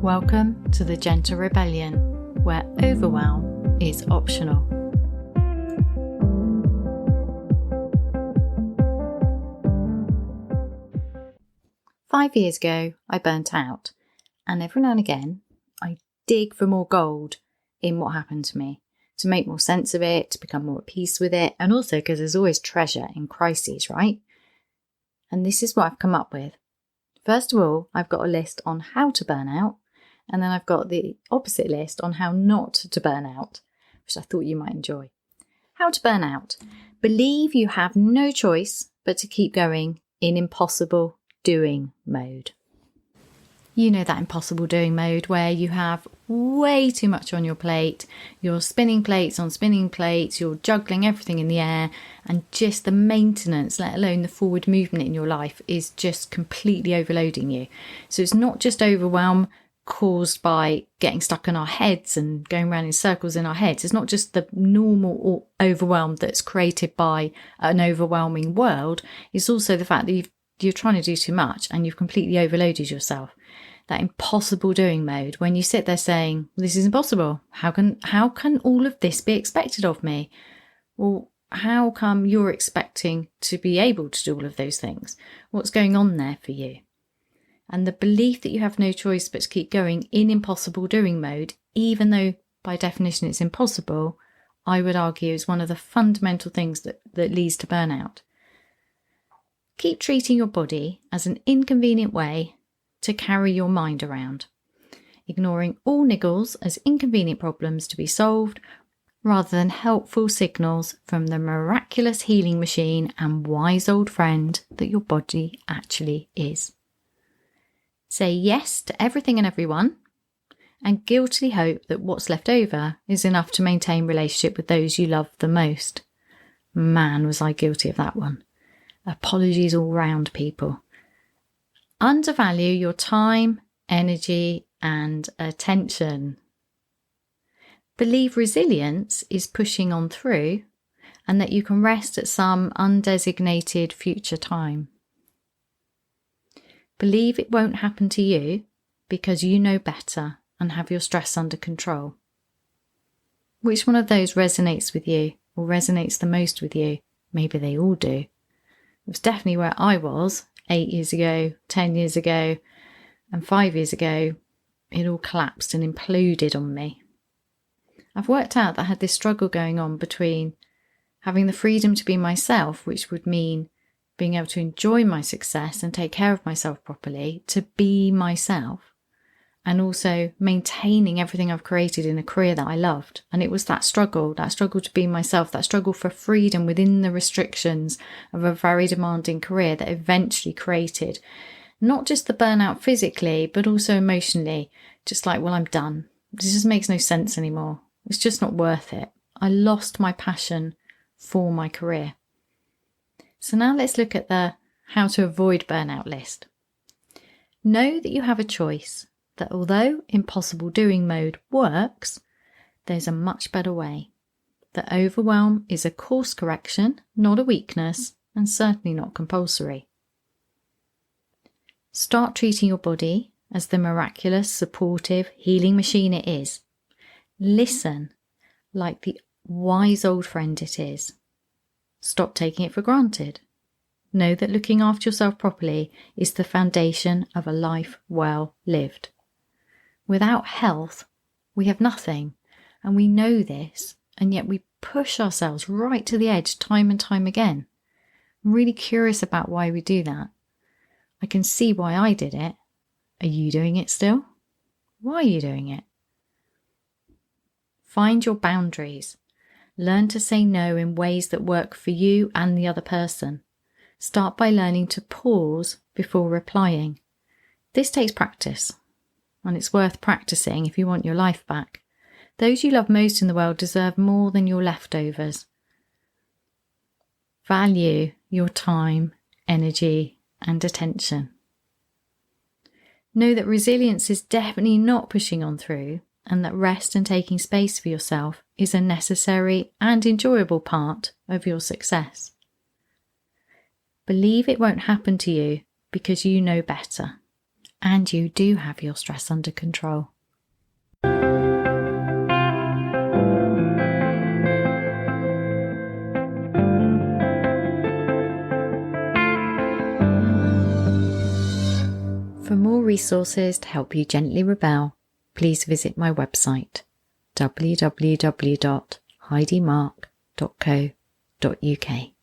Welcome to the Gentle Rebellion, where overwhelm is optional. Five years ago, I burnt out, and every now and again, I dig for more gold in what happened to me, to make more sense of it, to become more at peace with it, and also because there's always treasure in crises, right? And this is what I've come up with. First of all, I've got a list on how to burn out, and then I've got the opposite list on how not to burn out, which I thought you might enjoy. How to burn out. Believe you have no choice but to keep going in impossible doing mode. You know that impossible doing mode where you have way too much on your plate, you're spinning plates on spinning plates, you're juggling everything in the air, and just the maintenance, let alone the forward movement in your life, is just completely overloading you. So it's not just overwhelm caused by getting stuck in our heads and going around in circles in our heads. It's not just the normal overwhelm that's created by an overwhelming world. It's also the fact that you're trying to do too much and you've completely overloaded yourself. That impossible doing mode, when you sit there saying, this is impossible. How can all of this be expected of me? Well, how come you're expecting to be able to do all of those things? What's going on there for you? And the belief that you have no choice but to keep going in impossible doing mode, even though by definition it's impossible, I would argue is one of the fundamental things that leads to burnout. Keep treating your body as an inconvenient way to carry your mind around, ignoring all niggles as inconvenient problems to be solved rather than helpful signals from the miraculous healing machine and wise old friend that your body actually is. Say yes to everything and everyone, and guiltily hope that what's left over is enough to maintain relationship with those you love the most. Man, was I guilty of that one. Apologies all round, people. Undervalue your time, energy, and attention. Believe resilience is pushing on through, and that you can rest at some undesignated future time. Believe it won't happen to you because you know better and have your stress under control. Which one of those resonates with you or resonates the most with you? Maybe they all do. It was definitely where I was 8 years ago, 10 years ago, and 5 years ago. It all collapsed and imploded on me. I've worked out that I had this struggle going on between having the freedom to be myself, which would mean being able to enjoy my success and take care of myself properly, to be myself, and also maintaining everything I've created in a career that I loved. And it was that struggle to be myself, that struggle for freedom within the restrictions of a very demanding career that eventually created not just the burnout physically, but also emotionally. Just like, well, I'm done. This just makes no sense anymore. It's just not worth it. I lost my passion for my career. So now let's look at the how to avoid burnout list. Know that you have a choice, that although impossible doing mode works, there's a much better way. That overwhelm is a course correction, not a weakness, and certainly not compulsory. Start treating your body as the miraculous, supportive, healing machine it is. Listen like the wise old friend it is. Stop taking it for granted. Know that looking after yourself properly is the foundation of a life well lived. Without health, we have nothing, and we know this, and yet we push ourselves right to the edge time and time again. I'm really curious about why we do that. I can see why I did it. Are you doing it still? Why are you doing it? Find your boundaries. Learn to say no in ways that work for you and the other person. Start by learning to pause before replying. This takes practice, and it's worth practicing if you want your life back. Those you love most in the world deserve more than your leftovers. Value your time, energy, and attention. Know that resilience is definitely not pushing on through, and that rest and taking space for yourself is a necessary and enjoyable part of your success. Believe it won't happen to you because you know better. and you do have your stress under control. For more resources to help you gently rebel, please visit my website www.heidimarke.co.uk.